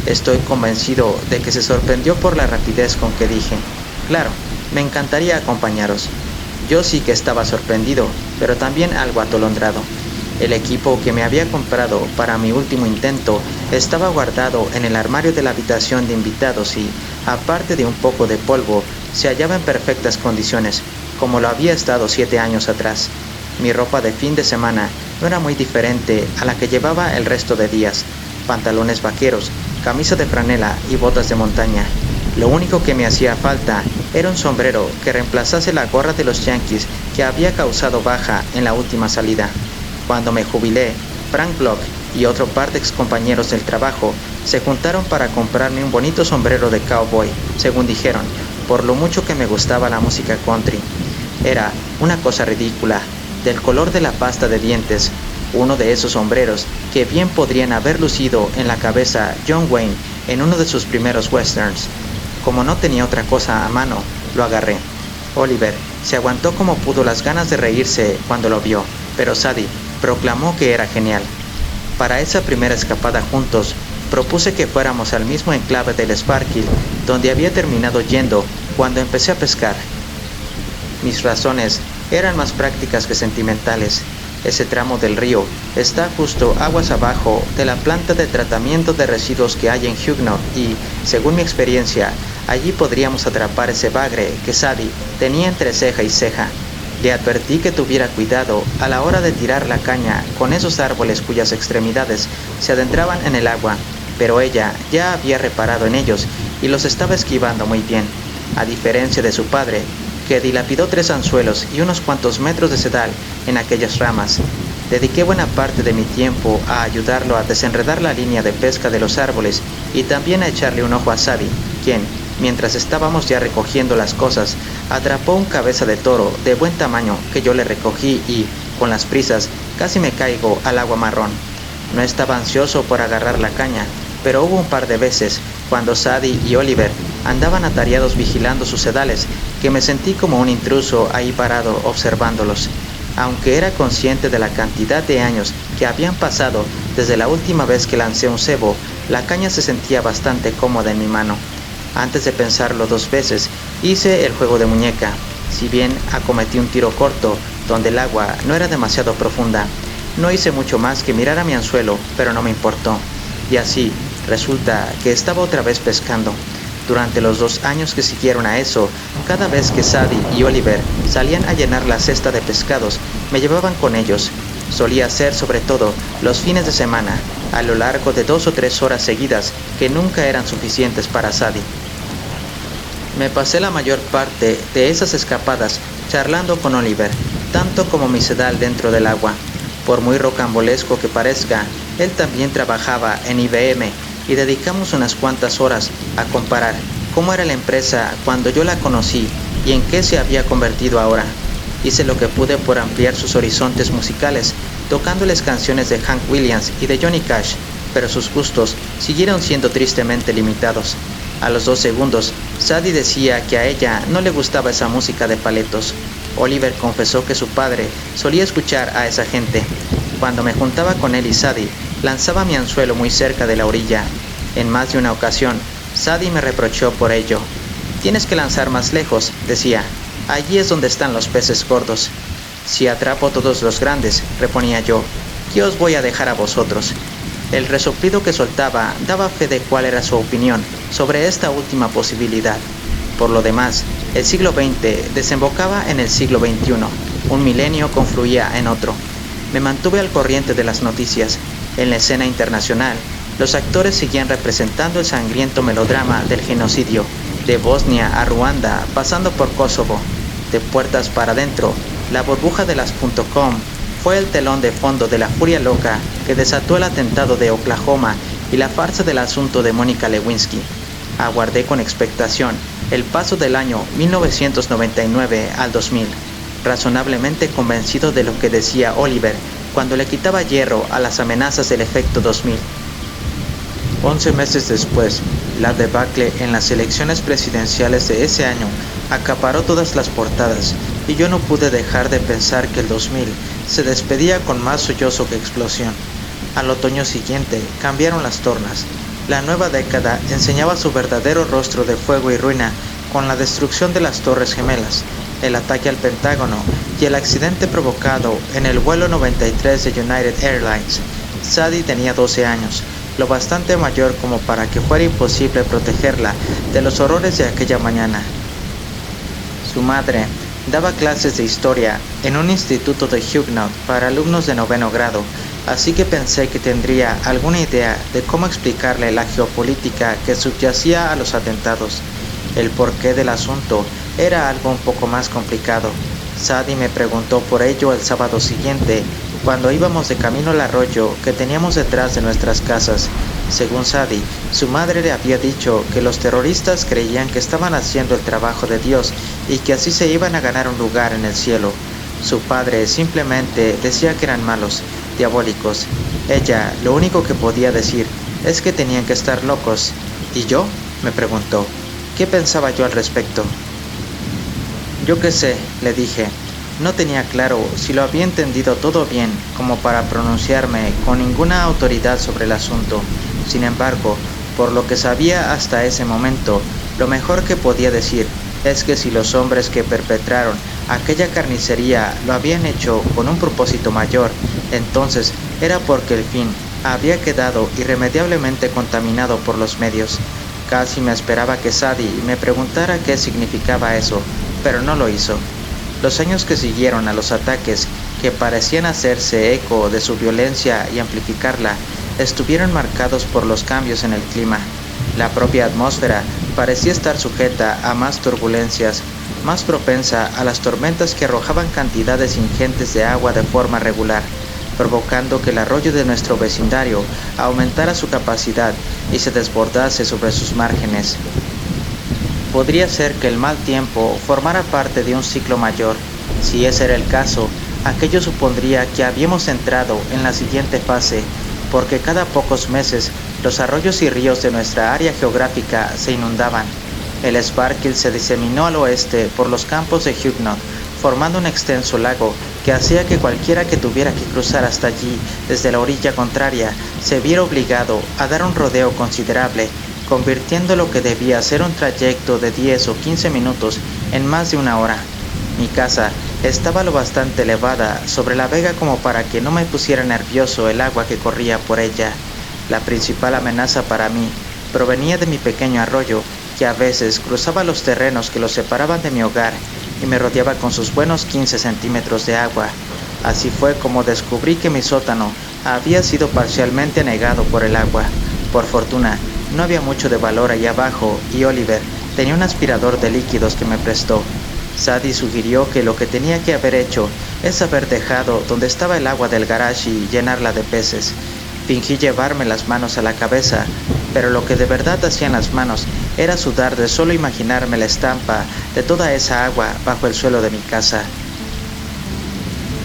Estoy convencido de que se sorprendió por la rapidez con que dije, claro, me encantaría acompañaros. Yo sí que estaba sorprendido, pero también algo atolondrado. El equipo que me había comprado para mi último intento estaba guardado en el armario de la habitación de invitados y, aparte de un poco de polvo, se hallaba en perfectas condiciones, como lo había estado 7 años atrás. Mi ropa de fin de semana no era muy diferente a la que llevaba el resto de días: pantalones vaqueros, camisa de franela y botas de montaña. Lo único que me hacía falta era un sombrero que reemplazase la gorra de los Yankees que había causado baja en la última salida. Cuando me jubilé, Frank Block y otro par de excompañeros del trabajo se juntaron para comprarme un bonito sombrero de cowboy, según dijeron, por lo mucho que me gustaba la música country. Era una cosa ridícula, del color de la pasta de dientes, uno de esos sombreros que bien podrían haber lucido en la cabeza John Wayne en uno de sus primeros westerns. Como no tenía otra cosa a mano, lo agarré. Oliver se aguantó como pudo las ganas de reírse cuando lo vio, pero Sadie proclamó que era genial. Para esa primera escapada juntos, propuse que fuéramos al mismo enclave del Sparkill, donde había terminado yendo cuando empecé a pescar. Mis razones eran más prácticas que sentimentales. Ese tramo del río está justo aguas abajo de la planta de tratamiento de residuos que hay en Huguenot y, según mi experiencia, allí podríamos atrapar ese bagre que Sadie tenía entre ceja y ceja. Le advertí que tuviera cuidado a la hora de tirar la caña con esos árboles cuyas extremidades se adentraban en el agua, pero ella ya había reparado en ellos y los estaba esquivando muy bien, a diferencia de su padre, que dilapidó 3 anzuelos y unos cuantos metros de sedal en aquellas ramas. Dediqué buena parte de mi tiempo a ayudarlo a desenredar la línea de pesca de los árboles y también a echarle un ojo a Sadie, quien, mientras estábamos ya recogiendo las cosas, atrapó un cabeza de toro de buen tamaño que yo le recogí y, con las prisas, casi me caigo al agua marrón. No estaba ansioso por agarrar la caña, pero hubo un par de veces cuando Sadie y Oliver andaban atareados vigilando sus sedales, que me sentí como un intruso ahí parado observándolos. Aunque era consciente de la cantidad de años que habían pasado desde la última vez que lancé un cebo, la caña se sentía bastante cómoda en mi mano. Antes de pensarlo 2 veces, hice el juego de muñeca. Si bien acometí un tiro corto, donde el agua no era demasiado profunda, no hice mucho más que mirar a mi anzuelo, pero no me importó. Y así, resulta que estaba otra vez pescando. Durante los 2 años que siguieron a eso, cada vez que Sadie y Oliver salían a llenar la cesta de pescados, me llevaban con ellos. Solía ser sobre todo los fines de semana, a lo largo de 2 o 3 horas seguidas, que nunca eran suficientes para Sadie. Me pasé la mayor parte de esas escapadas charlando con Oliver, tanto como mi sedal dentro del agua. Por muy rocambolesco que parezca, él también trabajaba en IBM y dedicamos unas cuantas horas a comparar cómo era la empresa cuando yo la conocí y en qué se había convertido ahora. Hice lo que pude por ampliar sus horizontes musicales, tocándoles canciones de Hank Williams y de Johnny Cash, pero sus gustos siguieron siendo tristemente limitados. A los 2 segundos, Sadie decía que a ella no le gustaba esa música de paletos. Oliver confesó que su padre solía escuchar a esa gente. Cuando me juntaba con él y Sadie, lanzaba mi anzuelo muy cerca de la orilla. En más de una ocasión, Sadie me reprochó por ello. «Tienes que lanzar más lejos», decía. «Allí es donde están los peces gordos». «Si atrapo todos los grandes», reponía yo, «¿qué os voy a dejar a vosotros?». El resoplido que soltaba daba fe de cuál era su opinión sobre esta última posibilidad. Por lo demás, el siglo XX desembocaba en el siglo XXI. Un milenio confluía en otro. Me mantuve al corriente de las noticias. En la escena internacional, los actores seguían representando el sangriento melodrama del genocidio, de Bosnia a Ruanda, pasando por Kosovo. De puertas para adentro, la burbuja de las .com fue el telón de fondo de la furia loca que desató el atentado de Oklahoma y la farsa del asunto de Mónica Lewinsky. Aguardé con expectación el paso del año 1999 al 2000, razonablemente convencido de lo que decía Oliver cuando le quitaba hierro a las amenazas del efecto 2000. 11 meses después, la debacle en las elecciones presidenciales de ese año acaparó todas las portadas y yo no pude dejar de pensar que el 2000 se despedía con más sollozo que explosión. Al otoño siguiente cambiaron las tornas. La nueva década enseñaba su verdadero rostro de fuego y ruina con la destrucción de las Torres Gemelas, el ataque al Pentágono y el accidente provocado en el vuelo 93 de United Airlines. Sadie tenía 12 años, lo bastante mayor como para que fuera imposible protegerla de los horrores de aquella mañana. Su madre daba clases de historia en un instituto de Huguenot para alumnos de 9º grado, así que pensé que tendría alguna idea de cómo explicarle la geopolítica que subyacía a los atentados. El porqué del asunto era algo un poco más complicado. Sadie me preguntó por ello el sábado siguiente, cuando íbamos de camino al arroyo que teníamos detrás de nuestras casas. Según Sadie, su madre le había dicho que los terroristas creían que estaban haciendo el trabajo de Dios y que así se iban a ganar un lugar en el cielo. Su padre simplemente decía que eran malos, diabólicos. Ella lo único que podía decir es que tenían que estar locos. ¿Y yo?, me preguntó. ¿Qué pensaba yo al respecto? Yo qué sé, le dije. No tenía claro si lo había entendido todo bien como para pronunciarme con ninguna autoridad sobre el asunto. Sin embargo, por lo que sabía hasta ese momento, lo mejor que podía decir es que si los hombres que perpetraron aquella carnicería lo habían hecho con un propósito mayor, entonces era porque el fin había quedado irremediablemente contaminado por los medios. Casi me esperaba que Sadie me preguntara qué significaba eso, pero no lo hizo. Los años que siguieron a los ataques, que parecían hacerse eco de su violencia y amplificarla, estuvieron marcados por los cambios en el clima. La propia atmósfera parecía estar sujeta a más turbulencias, más propensa a las tormentas que arrojaban cantidades ingentes de agua de forma regular, provocando que el arroyo de nuestro vecindario aumentara su capacidad y se desbordase sobre sus márgenes. Podría ser que el mal tiempo formara parte de un ciclo mayor. Si ese era el caso, aquello supondría que habíamos entrado en la siguiente fase, porque cada pocos meses los arroyos y ríos de nuestra área geográfica se inundaban. El Sparkle se diseminó al oeste por los campos de Huguenot, formando un extenso lago que hacía que cualquiera que tuviera que cruzar hasta allí desde la orilla contraria se viera obligado a dar un rodeo considerable, convirtiendo lo que debía ser un trayecto de 10 o 15 minutos en más de una hora. Mi casa estaba lo bastante elevada sobre la vega como para que no me pusiera nervioso el agua que corría por ella. La principal amenaza para mí provenía de mi pequeño arroyo, que a veces cruzaba los terrenos que lo separaban de mi hogar y me rodeaba con sus buenos 15 centímetros de agua. Así fue como descubrí que mi sótano había sido parcialmente anegado por el agua. Por fortuna, no había mucho de valor allá abajo y Oliver tenía un aspirador de líquidos que me prestó. Sadie sugirió que lo que tenía que haber hecho es haber dejado donde estaba el agua del garage y llenarla de peces. Fingí llevarme las manos a la cabeza, pero lo que de verdad hacían las manos era sudar de solo imaginarme la estampa de toda esa agua bajo el suelo de mi casa.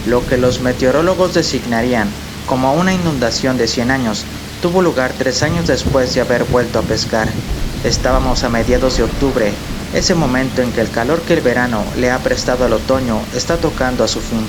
Lo que los meteorólogos designarían como una inundación de 100 años tuvo lugar 3 años después de haber vuelto a pescar. Estábamos a mediados de octubre, ese momento en que el calor que el verano le ha prestado al otoño está tocando a su fin.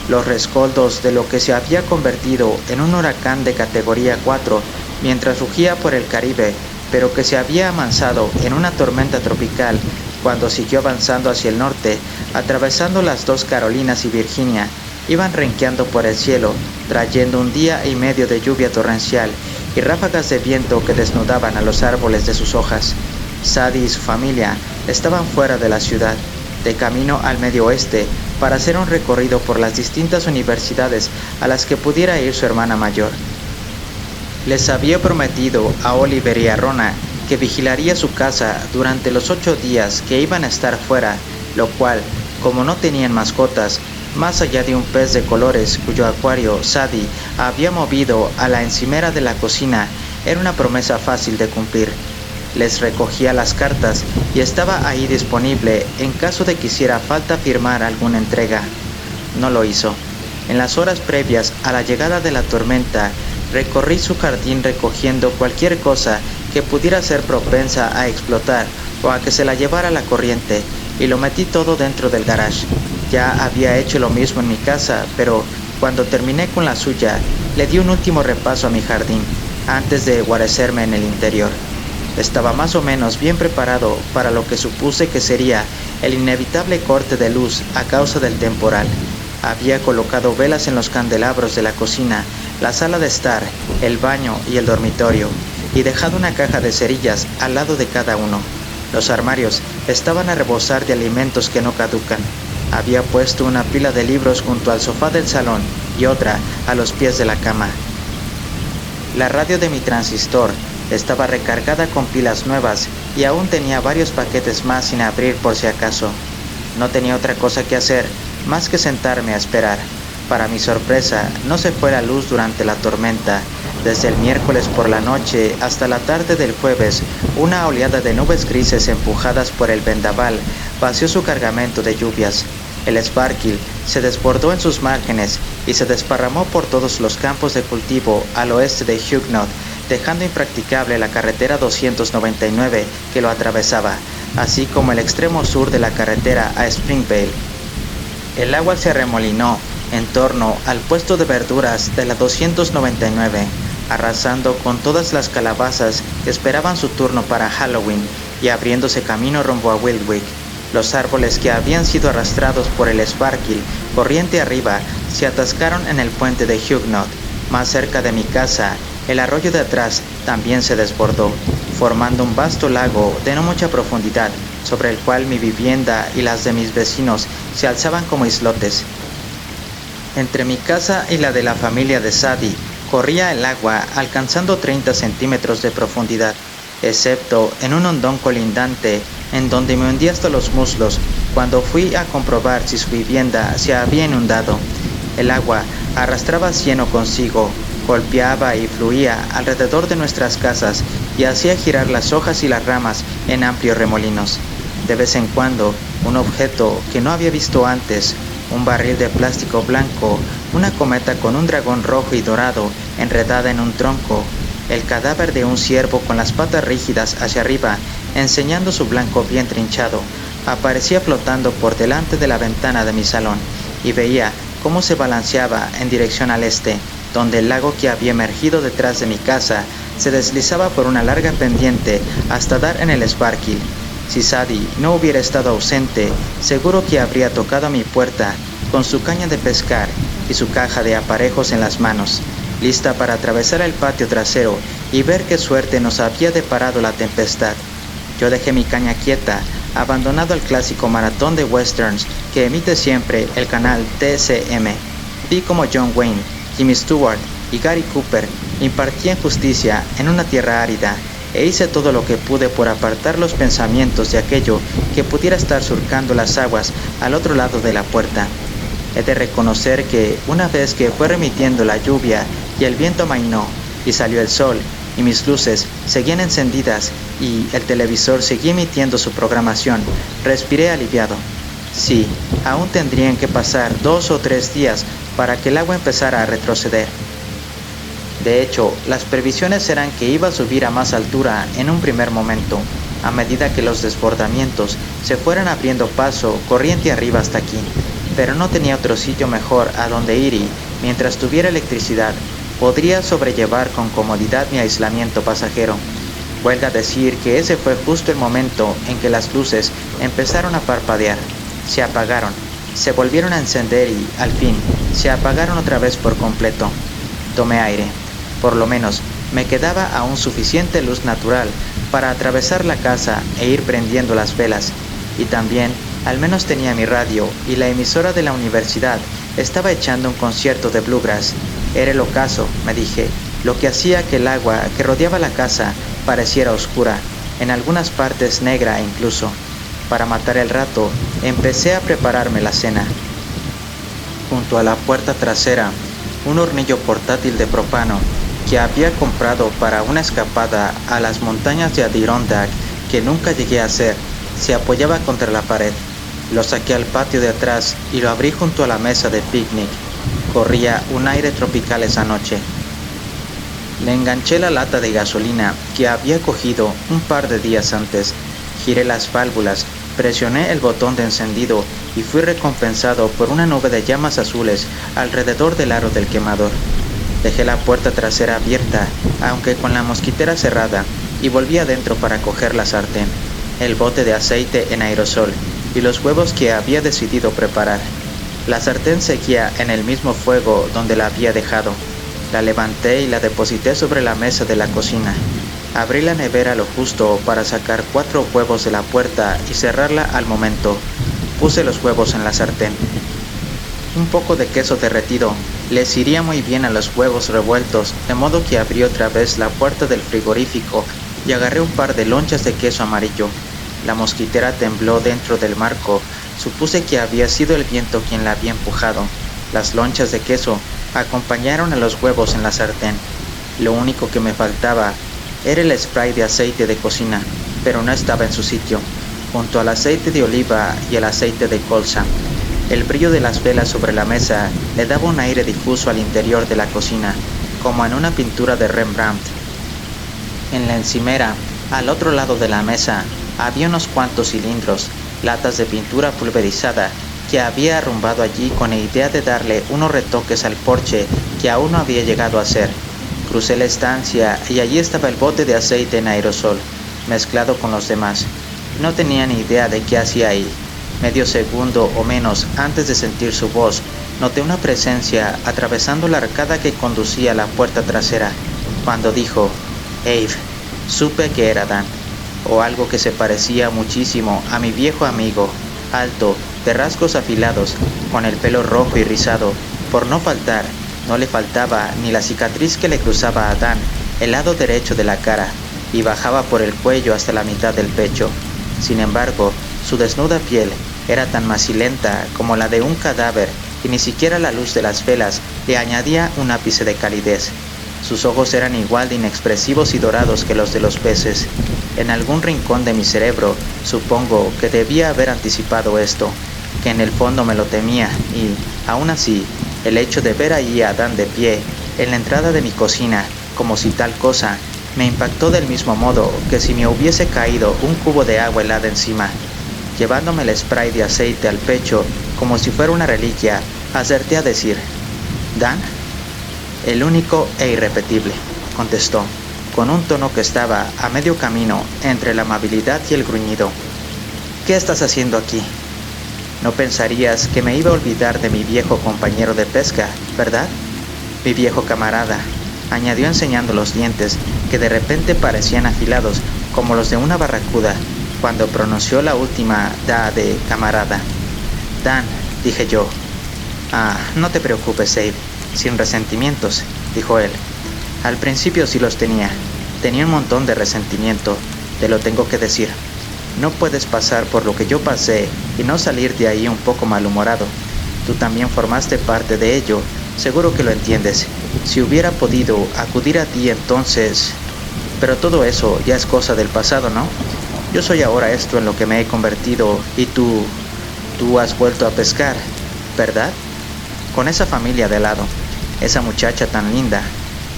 Los rescoldos de lo que se había convertido en un huracán de categoría 4 mientras rugía por el Caribe, pero que se había amansado en una tormenta tropical cuando siguió avanzando hacia el norte, atravesando las dos Carolinas y Virginia, iban renqueando por el cielo, trayendo un día y medio de lluvia torrencial y ráfagas de viento que desnudaban a los árboles de sus hojas. Sadie y su familia estaban fuera de la ciudad, de camino al medio oeste, para hacer un recorrido por las distintas universidades a las que pudiera ir su hermana mayor. Les había prometido a Oliver y a Rona que vigilaría su casa durante los 8 días que iban a estar fuera, lo cual, como no tenían mascotas, más allá de un pez de colores cuyo acuario Sadie había movido a la encimera de la cocina, era una promesa fácil de cumplir. Les recogía las cartas y estaba ahí disponible en caso de que hiciera falta firmar alguna entrega. No lo hizo. En las horas previas a la llegada de la tormenta, recorrí su jardín recogiendo cualquier cosa que pudiera ser propensa a explotar o a que se la llevara la corriente, y lo metí todo dentro del garage. Ya había hecho lo mismo en mi casa, pero cuando terminé con la suya, le di un último repaso a mi jardín, antes de guarecerme en el interior. Estaba más o menos bien preparado para lo que supuse que sería el inevitable corte de luz a causa del temporal. Había colocado velas en los candelabros de la cocina, la sala de estar, el baño y el dormitorio, y dejado una caja de cerillas al lado de cada uno. Los armarios estaban a rebosar de alimentos que no caducan. Había puesto una pila de libros junto al sofá del salón y otra a los pies de la cama. La radio de mi transistor estaba recargada con pilas nuevas y aún tenía varios paquetes más sin abrir por si acaso. No tenía otra cosa que hacer más que sentarme a esperar. Para mi sorpresa, no se fue la luz durante la tormenta. Desde el miércoles por la noche hasta la tarde del jueves, una oleada de nubes grises empujadas por el vendaval vació su cargamento de lluvias. El Sparkle se desbordó en sus márgenes y se desparramó por todos los campos de cultivo al oeste de Huguenot, dejando impracticable la carretera 299 que lo atravesaba, así como el extremo sur de la carretera a Springvale. El agua se arremolinó en torno al puesto de verduras de la 299, arrasando con todas las calabazas que esperaban su turno para Halloween y abriéndose camino rumbo a Wildwick. Los árboles que habían sido arrastrados por el Sparkle corriente arriba se atascaron en el puente de Huguenot. Más cerca de mi casa, el arroyo de atrás también se desbordó, formando un vasto lago de no mucha profundidad, sobre el cual mi vivienda y las de mis vecinos se alzaban como islotes. Entre mi casa y la de la familia de Sadie corría el agua alcanzando 30 centímetros de profundidad, excepto en un hondón colindante en donde me hundí hasta los muslos cuando fui a comprobar si su vivienda se había inundado. El agua arrastraba cieno consigo, golpeaba y fluía alrededor de nuestras casas y hacía girar las hojas y las ramas en amplios remolinos. De vez en cuando, un objeto que no había visto antes, un barril de plástico blanco, una cometa con un dragón rojo y dorado enredada en un tronco, el cadáver de un ciervo con las patas rígidas hacia arriba enseñando su blanco vientre hinchado, aparecía flotando por delante de la ventana de mi salón, y veía cómo se balanceaba en dirección al este, donde el lago que había emergido detrás de mi casa se deslizaba por una larga pendiente hasta dar en el Sparkill. Si Sadie no hubiera estado ausente, seguro que habría tocado a mi puerta con su caña de pescar y su caja de aparejos en las manos, lista para atravesar el patio trasero y ver qué suerte nos había deparado la tempestad. Yo dejé mi caña quieta, abandonado al clásico maratón de westerns que emite siempre el canal TCM. Vi como John Wayne, Jimmy Stewart y Gary Cooper impartían justicia en una tierra árida, e hice todo lo que pude por apartar los pensamientos de aquello que pudiera estar surcando las aguas al otro lado de la puerta. He de reconocer que, una vez que fue remitiendo la lluvia y el viento amainó y salió el sol y mis luces seguían encendidas y el televisor seguía emitiendo su programación, respiré aliviado. Sí, aún tendrían que pasar 2 o 3 días para que el agua empezara a retroceder. De hecho, las previsiones eran que iba a subir a más altura en un primer momento, a medida que los desbordamientos se fueran abriendo paso corriente arriba hasta aquí, pero no tenía otro sitio mejor a donde ir y, mientras tuviera electricidad, podría sobrellevar con comodidad mi aislamiento pasajero. Huelga decir que ese fue justo el momento en que las luces empezaron a parpadear, se apagaron, se volvieron a encender y, al fin, se apagaron otra vez por completo. Tomé aire. Por lo menos, me quedaba aún suficiente luz natural para atravesar la casa e ir prendiendo las velas, y también, al menos tenía mi radio y la emisora de la universidad estaba echando un concierto de bluegrass. Era el ocaso, me dije, lo que hacía que el agua que rodeaba la casa pareciera oscura, en algunas partes negra incluso. Para matar el rato, empecé a prepararme la cena. Junto a la puerta trasera, un hornillo portátil de propano que había comprado para una escapada a las montañas de Adirondack que nunca llegué a hacer, se apoyaba contra la pared. Lo saqué al patio de atrás y lo abrí junto a la mesa de picnic. Corría un aire tropical esa noche. Le enganché la lata de gasolina que había cogido un par de días antes. Giré las válvulas, presioné el botón de encendido y fui recompensado por una nube de llamas azules alrededor del aro del quemador. Dejé la puerta trasera abierta, aunque con la mosquitera cerrada, y volví adentro para coger la sartén, el bote de aceite en aerosol y los huevos que había decidido preparar. La sartén seguía en el mismo fuego donde la había dejado. La levanté y la deposité sobre la mesa de la cocina. Abrí la nevera lo justo para sacar 4 huevos de la puerta y cerrarla al momento. Puse los huevos en la sartén. Un poco de queso derretido les iría muy bien a los huevos revueltos, de modo que abrí otra vez la puerta del frigorífico y agarré un par de lonchas de queso amarillo. La mosquitera tembló dentro del marco. Supuse que había sido el viento quien la había empujado. Las lonchas de queso acompañaron a los huevos en la sartén. Lo único que me faltaba era el spray de aceite de cocina, pero no estaba en su sitio, junto al aceite de oliva y el aceite de colza. El brillo de las velas sobre la mesa le daba un aire difuso al interior de la cocina, como en una pintura de Rembrandt. En la encimera, al otro lado de la mesa, había unos cuantos cilindros, latas de pintura pulverizada, que había arrumbado allí con la idea de darle unos retoques al porche que aún no había llegado a hacer. Crucé la estancia y allí estaba el bote de aceite en aerosol, mezclado con los demás. No tenía ni idea de qué hacía ahí. Medio segundo o menos antes de sentir su voz, noté una presencia atravesando la arcada que conducía a la puerta trasera. Cuando dijo, Abe, supe que era Dan, o algo que se parecía muchísimo a mi viejo amigo, alto, de rasgos afilados, con el pelo rojo y rizado. Por no faltar, no le faltaba ni la cicatriz que le cruzaba a Dan el lado derecho de la cara y bajaba por el cuello hasta la mitad del pecho. Sin embargo, su desnuda piel era tan macilenta como la de un cadáver que ni siquiera la luz de las velas le añadía un ápice de calidez. Sus ojos eran igual de inexpresivos y dorados que los de los peces. En algún rincón de mi cerebro, supongo que debía haber anticipado esto, que en el fondo me lo temía y, aún así, el hecho de ver allí a Dan de pie, en la entrada de mi cocina, como si tal cosa Me impactó del mismo modo que si me hubiese caído un cubo de agua helada encima. Llevándome el spray de aceite al pecho como si fuera una reliquia, acerté a decir: «¿Dan?» «El único e irrepetible», contestó, con un tono que estaba a medio camino entre la amabilidad y el gruñido. «¿Qué estás haciendo aquí?» «No pensarías que me iba a olvidar de mi viejo compañero de pesca, ¿verdad? Mi viejo camarada», añadió enseñando los dientes, que de repente parecían afilados como los de una barracuda, cuando pronunció la última da de camarada. «Dan», dije yo. «Ah, no te preocupes, Abe, sin resentimientos», dijo él. Al principio sí los tenía. Tenía un montón de resentimiento, te lo tengo que decir. No puedes pasar por lo que yo pasé y no salir de ahí un poco malhumorado. Tú también formaste parte de ello, seguro que lo entiendes. Si hubiera podido acudir a ti entonces... Pero todo eso ya es cosa del pasado, ¿no? Yo soy ahora esto en lo que me he convertido y tú has vuelto a pescar, ¿verdad? Con esa familia de lado, esa muchacha tan linda.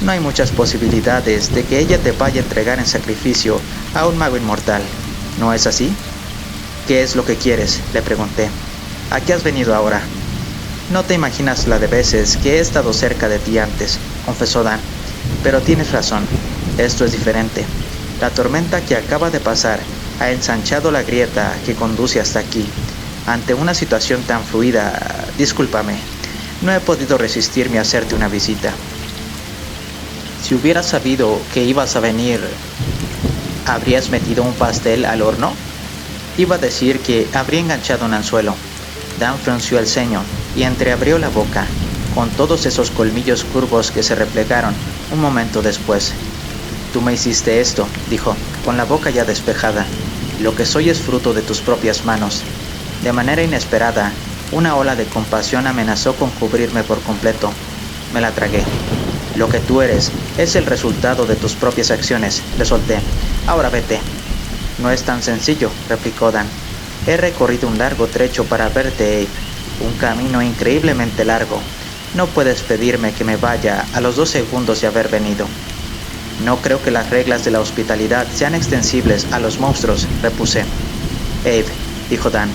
No hay muchas posibilidades de que ella te vaya a entregar en sacrificio a un mago inmortal, ¿no es así? «¿Qué es lo que quieres?», le pregunté. «¿A qué has venido ahora?» «No te imaginas la de veces que he estado cerca de ti antes», confesó Dan. «Pero tienes razón, esto es diferente. La tormenta que acaba de pasar ha ensanchado la grieta que conduce hasta aquí. Ante una situación tan fluida, discúlpame, no he podido resistirme a hacerte una visita. Si hubieras sabido que ibas a venir, ¿habrías metido un pastel al horno?» Iba a decir que habría enganchado un anzuelo. Dan frunció el ceño y entreabrió la boca, con todos esos colmillos curvos que se replegaron un momento después. «Tú me hiciste esto», dijo, con la boca ya despejada. «Lo que soy es fruto de tus propias manos». De manera inesperada, una ola de compasión amenazó con cubrirme por completo. Me la tragué. «Lo que tú eres es el resultado de tus propias acciones», le solté. «Ahora vete». «No es tan sencillo», replicó Dan. «He recorrido un largo trecho para verte, Abe. Un camino increíblemente largo. No puedes pedirme que me vaya a los 2 segundos de haber venido». «No creo que las reglas de la hospitalidad sean extensibles a los monstruos», repuse. «Abe», dijo Dan,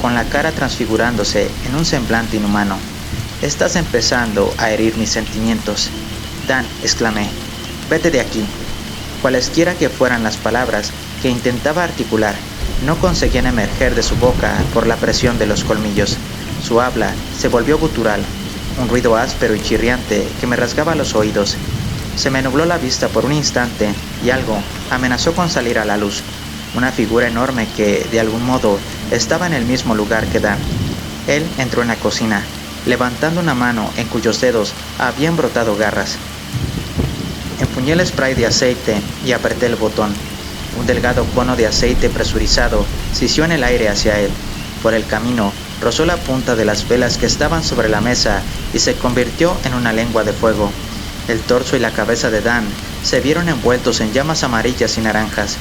con la cara transfigurándose en un semblante inhumano. «Estás empezando a herir mis sentimientos». «Dan», exclamé, «vete de aquí». Cualesquiera que fueran las palabras que intentaba articular, no conseguían emerger de su boca por la presión de los colmillos. Su habla se volvió gutural, un ruido áspero y chirriante que me rasgaba los oídos. Se me nubló la vista por un instante y algo amenazó con salir a la luz. Una figura enorme que, de algún modo, estaba en el mismo lugar que Dan. Él entró en la cocina, levantando una mano en cuyos dedos habían brotado garras. Empuñé el spray de aceite y apreté el botón. Un delgado cono de aceite presurizado sisió en el aire hacia él. Por el camino, rozó la punta de las velas que estaban sobre la mesa y se convirtió en una lengua de fuego. El torso y la cabeza de Dan se vieron envueltos en llamas amarillas y naranjas.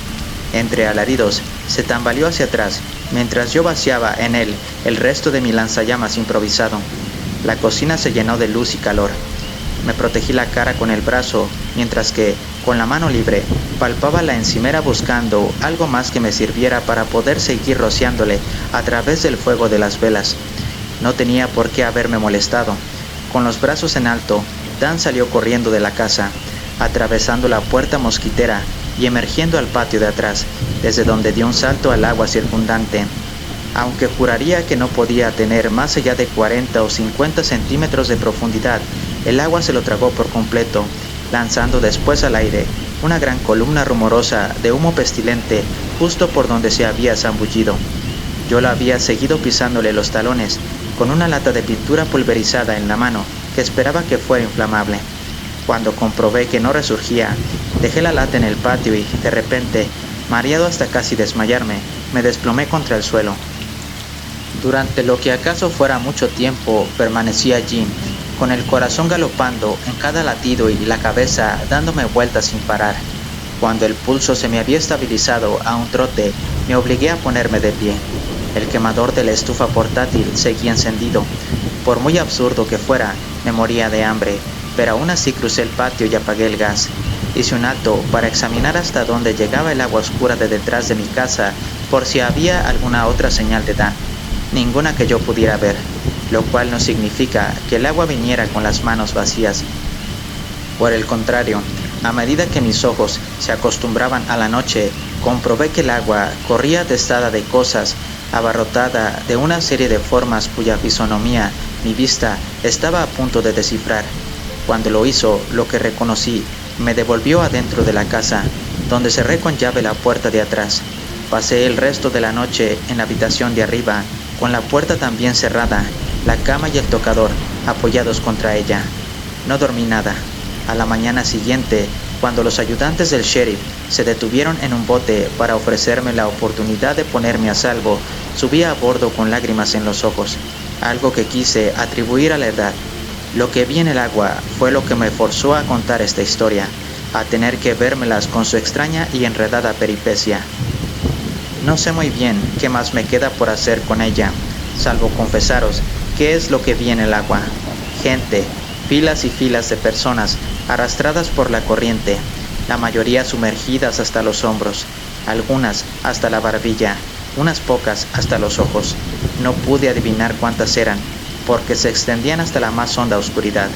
Entre alaridos, se tambaleó hacia atrás, mientras yo vaciaba en él el resto de mi lanzallamas improvisado. La cocina se llenó de luz y calor. Me protegí la cara con el brazo, mientras que, con la mano libre, palpaba la encimera buscando algo más que me sirviera para poder seguir rociándole a través del fuego de las velas. No tenía por qué haberme molestado. Con los brazos en alto, Dan salió corriendo de la casa, atravesando la puerta mosquitera y emergiendo al patio de atrás, desde donde dio un salto al agua circundante. Aunque juraría que no podía tener más allá de 40 o 50 centímetros de profundidad, el agua se lo tragó por completo, lanzando después al aire una gran columna rumorosa de humo pestilente justo por donde se había zambullido. Yo la había seguido pisándole los talones, con una lata de pintura pulverizada en la mano, que esperaba que fuera inflamable. Cuando comprobé que no resurgía, dejé la lata en el patio y, de repente, mareado hasta casi desmayarme, me desplomé contra el suelo. Durante lo que acaso fuera mucho tiempo, permanecí allí, con el corazón galopando en cada latido y la cabeza dándome vueltas sin parar. Cuando el pulso se me había estabilizado a un trote, me obligué a ponerme de pie. El quemador de la estufa portátil seguía encendido. Por muy absurdo que fuera, me moría de hambre, pero aún así crucé el patio y apagué el gas. Hice un alto para examinar hasta dónde llegaba el agua oscura de detrás de mi casa por si había alguna otra señal de Dan. Ninguna que yo pudiera ver, lo cual no significa que el agua viniera con las manos vacías. Por el contrario, a medida que mis ojos se acostumbraban a la noche, comprobé que el agua corría atestada de cosas, abarrotada de una serie de formas cuya fisonomía mi vista estaba a punto de descifrar. Cuando lo hizo, lo que reconocí me devolvió adentro de la casa, donde cerré con llave la puerta de atrás. Pasé el resto de la noche en la habitación de arriba, con la puerta también cerrada, la cama y el tocador apoyados contra ella. No dormí nada. A la mañana siguiente, cuando los ayudantes del sheriff se detuvieron en un bote para ofrecerme la oportunidad de ponerme a salvo, subí a bordo con lágrimas en los ojos, algo que quise atribuir a la edad. Lo que vi en el agua fue lo que me forzó a contar esta historia, a tener que vérmelas con su extraña y enredada peripecia. No sé muy bien qué más me queda por hacer con ella, salvo confesaros qué es lo que vi en el agua. Gente, filas y filas de personas arrastradas por la corriente, la mayoría sumergidas hasta los hombros, algunas hasta la barbilla, unas pocas hasta los ojos. No pude adivinar cuántas eran, porque se extendían hasta la más honda oscuridad.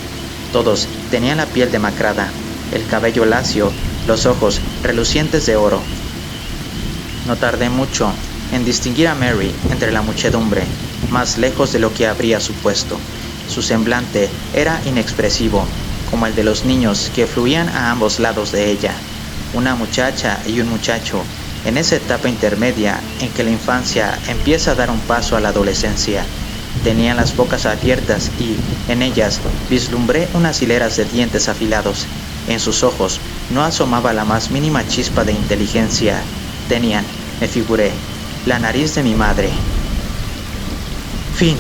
Todos tenían la piel demacrada, el cabello lacio, los ojos relucientes de oro. No tardé mucho en distinguir a Mary entre la muchedumbre, más lejos de lo que habría supuesto. Su semblante era inexpresivo, como el de los niños que fluían a ambos lados de ella. Una muchacha y un muchacho, en esa etapa intermedia en que la infancia empieza a dar un paso a la adolescencia. Tenían las bocas abiertas y, en ellas, vislumbré unas hileras de dientes afilados. En sus ojos no asomaba la más mínima chispa de inteligencia. Tenían, me figuré, la nariz de mi madre. Fin.